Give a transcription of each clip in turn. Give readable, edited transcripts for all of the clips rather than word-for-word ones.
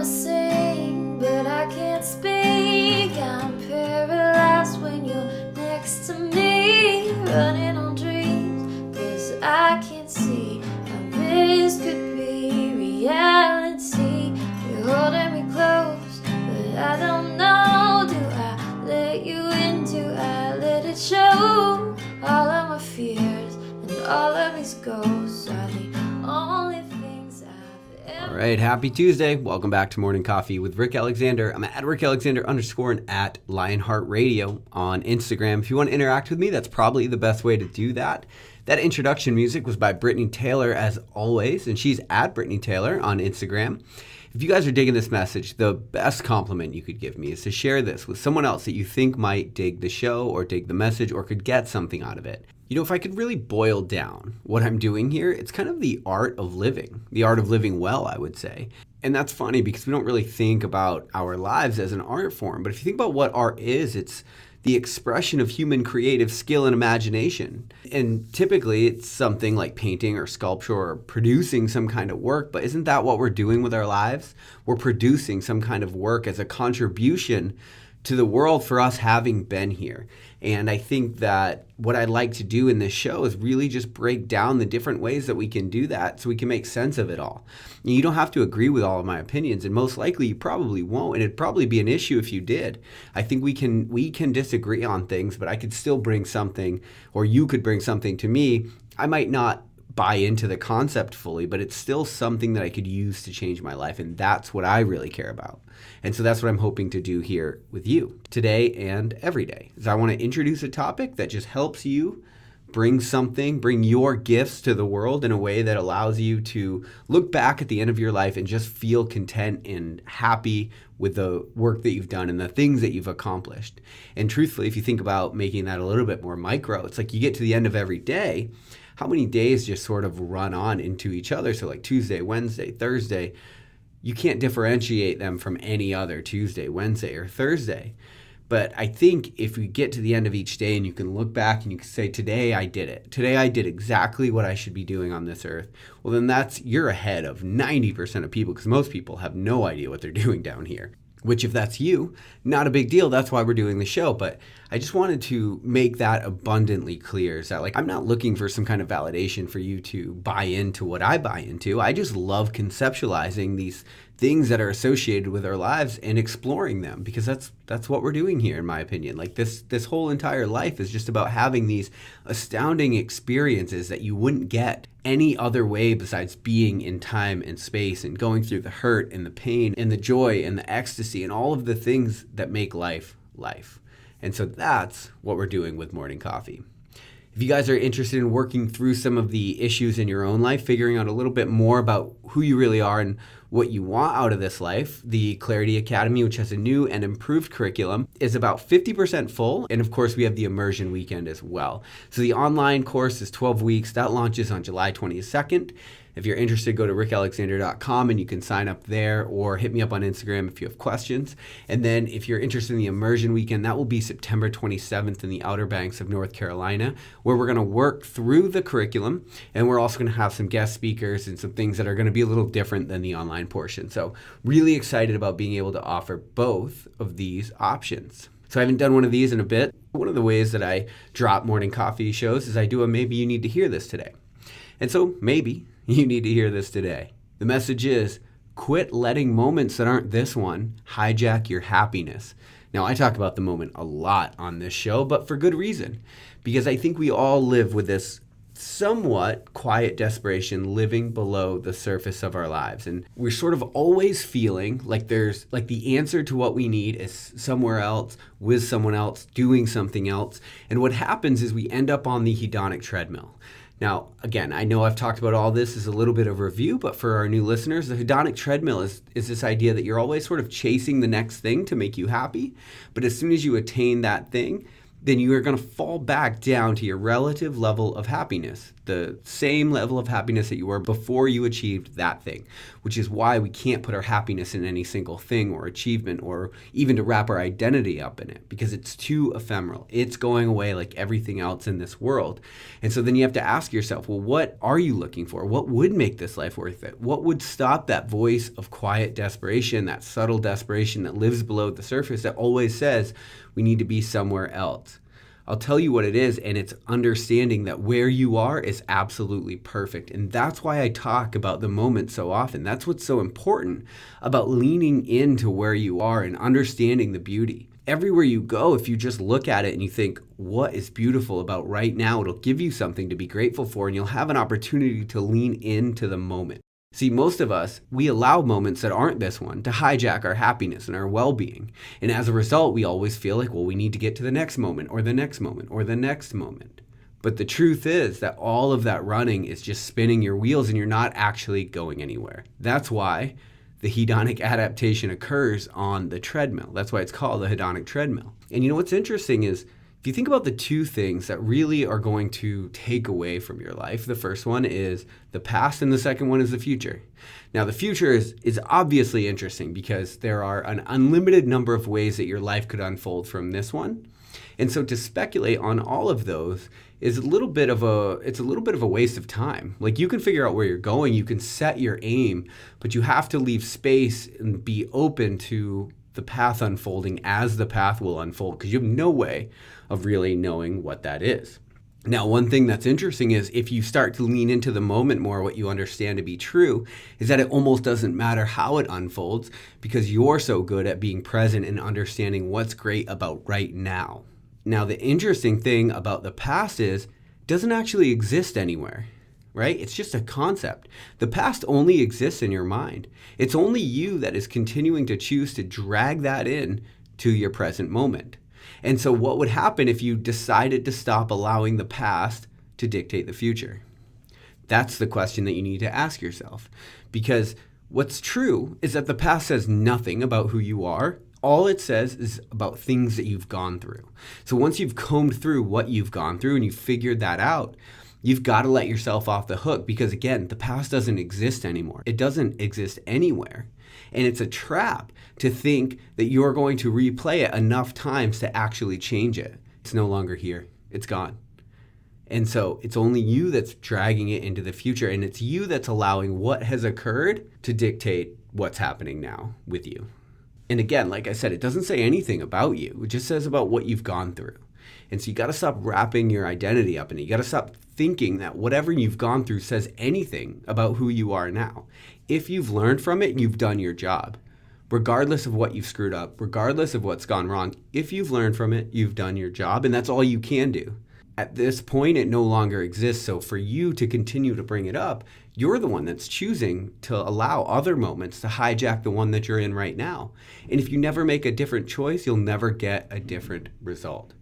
wanna sing, but I can't speak. I'm paralyzed when you're next to me, running on dreams, 'cause I can't see how this could be reality. You're holding me close, but I don't know. Do I let you in? Do I let it show? All of my fears and all of these ghosts are the only things I've ever. All right, happy Tuesday. Welcome back to Morning Coffee with Rick Alexander. I'm at Rick Alexander _ and at Lionheart Radio on Instagram. If you want to interact with me, that's probably the best way to do that. That introduction music was by Brittany Taylor, as always, and she's at Brittany Taylor on Instagram. If you guys are digging this message, the best compliment you could give me is to share this with someone else that you think might dig the show or dig the message or could get something out of it. You know, if I could really boil down what I'm doing here, it's kind of the art of living well, I would say. And that's funny because we don't really think about our lives as an art form. But if you think about what art is, it's the expression of human creative skill and imagination. And typically it's something like painting or sculpture or producing some kind of work. But isn't that what we're doing with our lives? We're producing some kind of work as a contribution to the world for us having been here. And I think that what I'd like to do in this show is really just break down the different ways that we can do that so we can make sense of it all. You don't have to agree with all of my opinions, and most likely you probably won't, and it'd probably be an issue if you did. I think we can disagree on things, but I could still bring something, or you could bring something to me. I might not buy into the concept fully, but it's still something that I could use to change my life, and that's what I really care about. And so that's what I'm hoping to do here with you today and every day, is I want to introduce a topic that just helps you bring your gifts to the world in a way that allows you to look back at the end of your life and just feel content and happy with the work that you've done and the things that you've accomplished. And truthfully, if you think about making that a little bit more micro, it's like you get to the end of every day, how many days just sort of run on into each other? So like Tuesday, Wednesday, Thursday, you can't differentiate them from any other Tuesday, Wednesday, or Thursday. But I think if we get to the end of each day and you can look back and you can say, today I did it. Today I did exactly what I should be doing on this earth. Well, then you're ahead of 90% of people, because most people have no idea what they're doing down here. Which, if that's you, not a big deal. That's why we're doing the show. But I just wanted to make that abundantly clear. Is that, like, I'm not looking for some kind of validation for you to buy into what I buy into. I just love conceptualizing these things that are associated with our lives and exploring them, because that's what we're doing here, in my opinion. Like this whole entire life is just about having these astounding experiences that you wouldn't get any other way besides being in time and space and going through the hurt and the pain and the joy and the ecstasy and all of the things that make life life. And so that's what we're doing with Morning Coffee. If you guys are interested in working through some of the issues in your own life, figuring out a little bit more about who you really are and what you want out of this life, the Clarity Academy, which has a new and improved curriculum, is about 50% full. And of course, we have the immersion weekend as well. So the online course is 12 weeks. That launches on July 22nd. If you're interested, go to rickalexander.com and you can sign up there, or hit me up on Instagram if you have questions. And then if you're interested in the immersion weekend, that will be September 27th in the Outer Banks of North Carolina, where we're going to work through the curriculum. And we're also going to have some guest speakers and some things that are going to be a little different than the online portion. So really excited about being able to offer both of these options. So I haven't done one of these in a bit. One of the ways that I drop morning coffee shows is I do a maybe you need to hear this today. And so maybe you need to hear this today. The message is, quit letting moments that aren't this one hijack your happiness. Now, I talk about the moment a lot on this show, but for good reason, because I think we all live with this somewhat quiet desperation living below the surface of our lives. And we're sort of always feeling like there's like the answer to what we need is somewhere else, with someone else, doing something else. And what happens is we end up on the hedonic treadmill. Now, again, I know I've talked about all this as a little bit of review, but for our new listeners, the hedonic treadmill is this idea that you're always sort of chasing the next thing to make you happy. But as soon as you attain that thing, then you are going to fall back down to your relative level of happiness. the same level of happiness that you were before you achieved that thing, which is why we can't put our happiness in any single thing or achievement or even to wrap our identity up in it, because it's too ephemeral. It's going away like everything else in this world. And so then you have to ask yourself, well, what are you looking for? What would make this life worth it? What would stop that voice of quiet desperation, that subtle desperation that lives below the surface that always says we need to be somewhere else? I'll tell you what it is, and it's understanding that where you are is absolutely perfect. And that's why I talk about the moment so often. That's what's so important about leaning into where you are and understanding the beauty. Everywhere you go, if you just look at it and you think, what is beautiful about right now, it'll give you something to be grateful for, and you'll have an opportunity to lean into the moment. See, most of us, we allow moments that aren't this one to hijack our happiness and our well-being. And as a result, we always feel like, well, we need to get to the next moment or the next moment or the next moment. But the truth is that all of that running is just spinning your wheels and you're not actually going anywhere. That's why the hedonic adaptation occurs on the treadmill. That's why it's called the hedonic treadmill. And you know what's interesting is, if you think about the two things that really are going to take away from your life, the first one is the past and the second one is the future. Now, the future is obviously interesting because there are an unlimited number of ways that your life could unfold from this one. And so to speculate on all of those is a little bit of a waste of time. Like, you can figure out where you're going, you can set your aim, but you have to leave space and be open to the path unfolding as the path will unfold, because you have no way of really knowing what that is. Now, one thing that's interesting is if you start to lean into the moment more, what you understand to be true is that it almost doesn't matter how it unfolds, because you're so good at being present and understanding what's great about right now. Now, the interesting thing about the past is it doesn't actually exist anywhere. Right? It's just a concept. The past only exists in your mind. It's only you that is continuing to choose to drag that in to your present moment. And so what would happen if you decided to stop allowing the past to dictate the future? That's the question that you need to ask yourself. Because what's true is that the past says nothing about who you are. All it says is about things that you've gone through. So once you've combed through what you've gone through and you've figured that out, you've got to let yourself off the hook, because again, the past doesn't exist anymore. It doesn't exist anywhere. And it's a trap to think that you're going to replay it enough times to actually change it. It's no longer here. It's gone. And so it's only you that's dragging it into the future, and it's you that's allowing what has occurred to dictate what's happening now with you. And again, like I said, it doesn't say anything about you. It just says about what you've gone through. And so you got to stop wrapping your identity up in it. You got to stop thinking that whatever you've gone through says anything about who you are now. If you've learned from it, you've done your job. Regardless of what you've screwed up, regardless of what's gone wrong, if you've learned from it, you've done your job, and that's all you can do. At this point, it no longer exists. So for you to continue to bring it up, you're the one that's choosing to allow other moments to hijack the one that you're in right now. And if you never make a different choice, you'll never get a different result.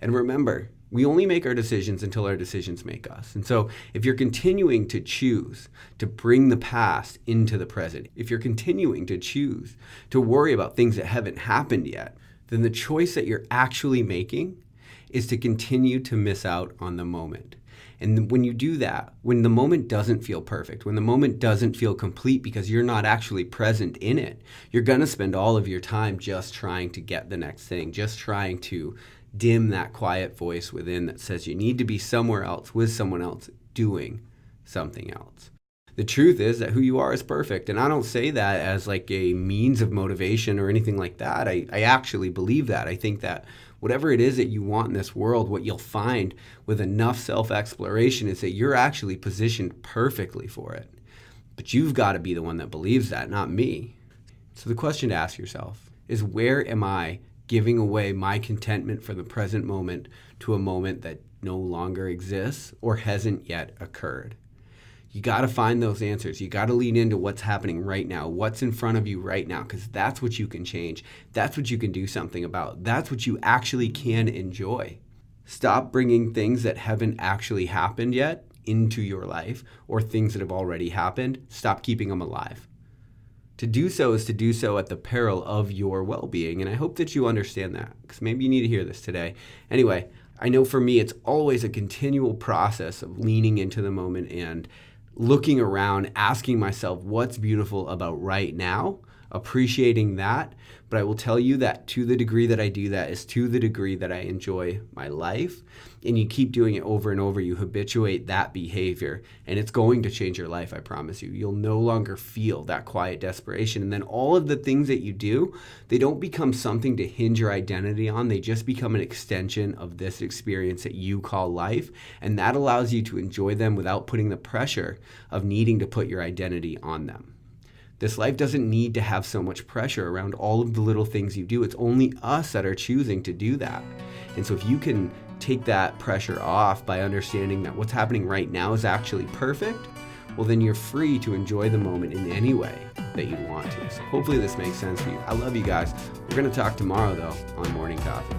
And remember, we only make our decisions until our decisions make us. And so if you're continuing to choose to bring the past into the present, if you're continuing to choose to worry about things that haven't happened yet, then the choice that you're actually making is to continue to miss out on the moment. And when you do that, when the moment doesn't feel perfect, when the moment doesn't feel complete because you're not actually present in it, you're going to spend all of your time just trying to get the next thing, just trying to dim that quiet voice within that says you need to be somewhere else with someone else doing something else. The truth is that who you are is perfect. And I don't say that as like a means of motivation or anything like that. I actually believe that. I think that whatever it is that you want in this world, what you'll find with enough self-exploration is that you're actually positioned perfectly for it. But you've got to be the one that believes that, not me. So the question to ask yourself is, where am I giving away my contentment for the present moment to a moment that no longer exists or hasn't yet occurred? You got to find those answers. You got to lean into what's happening right now, what's in front of you right now, because that's what you can change. That's what you can do something about. That's what you actually can enjoy. Stop bringing things that haven't actually happened yet into your life, or things that have already happened. Stop keeping them alive. To do so is to do so at the peril of your well-being, and I hope that you understand that, because maybe you need to hear this today. Anyway, I know for me, it's always a continual process of leaning into the moment and looking around, asking myself what's beautiful about right now, appreciating that. But I will tell you that to the degree that I do that is to the degree that I enjoy my life. And you keep doing it over and over, you habituate that behavior, and it's going to change your life, I promise you. You'll no longer feel that quiet desperation. And then all of the things that you do, they don't become something to hinge your identity on. They just become an extension of this experience that you call life. And that allows you to enjoy them without putting the pressure of needing to put your identity on them. This life doesn't need to have so much pressure around all of the little things you do. It's only us that are choosing to do that. And so if you can take that pressure off by understanding that what's happening right now is actually perfect, well, then you're free to enjoy the moment in any way that you want to. So hopefully this makes sense for you. I love you guys. We're going to talk tomorrow, though, on Morning Coffee.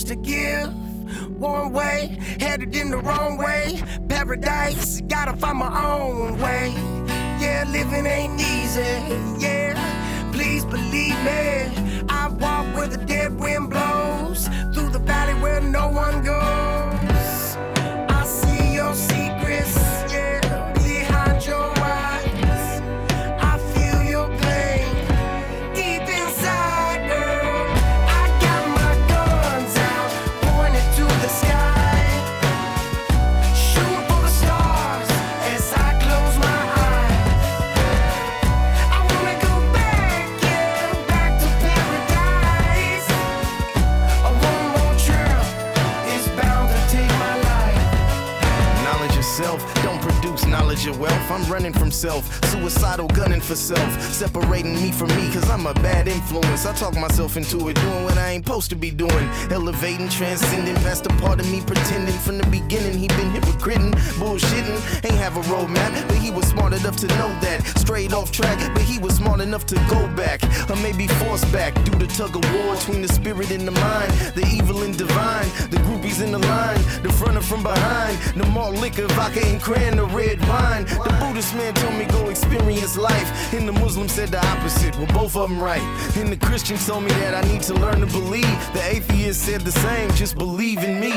To give one way, headed in the wrong way. Paradise, gotta find my own way. Yeah, living ain't easy. Yeah, please believe me. I walk where the dead wind blows, through the valley where no one goes. I see your secrets, yeah, behind your eyes. I feel your pain deep inside, girl. Don't produce knowledge or wealth. I'm running from self, suicidal, gunning for self, separating me from me, cause I'm a bad influence. I talk myself into it, doing what I ain't supposed to be doing, elevating, transcending past the part of me pretending from the beginning he been hypocriting, bullshitting, ain't have a roadmap, but he was smart enough to know that, straight off track, but he was smart enough to go back, or maybe force back, due to tug of war between the spirit and the mind, the evil and divine, the groupies in the line, the front and from behind, the malt liquor, vodka and cran, the red wine. The Buddhist man told me go experience life, and the Muslim said the opposite. Well, both of them right. And the Christian told me that I need to learn to believe. The atheist said the same, just believe in me.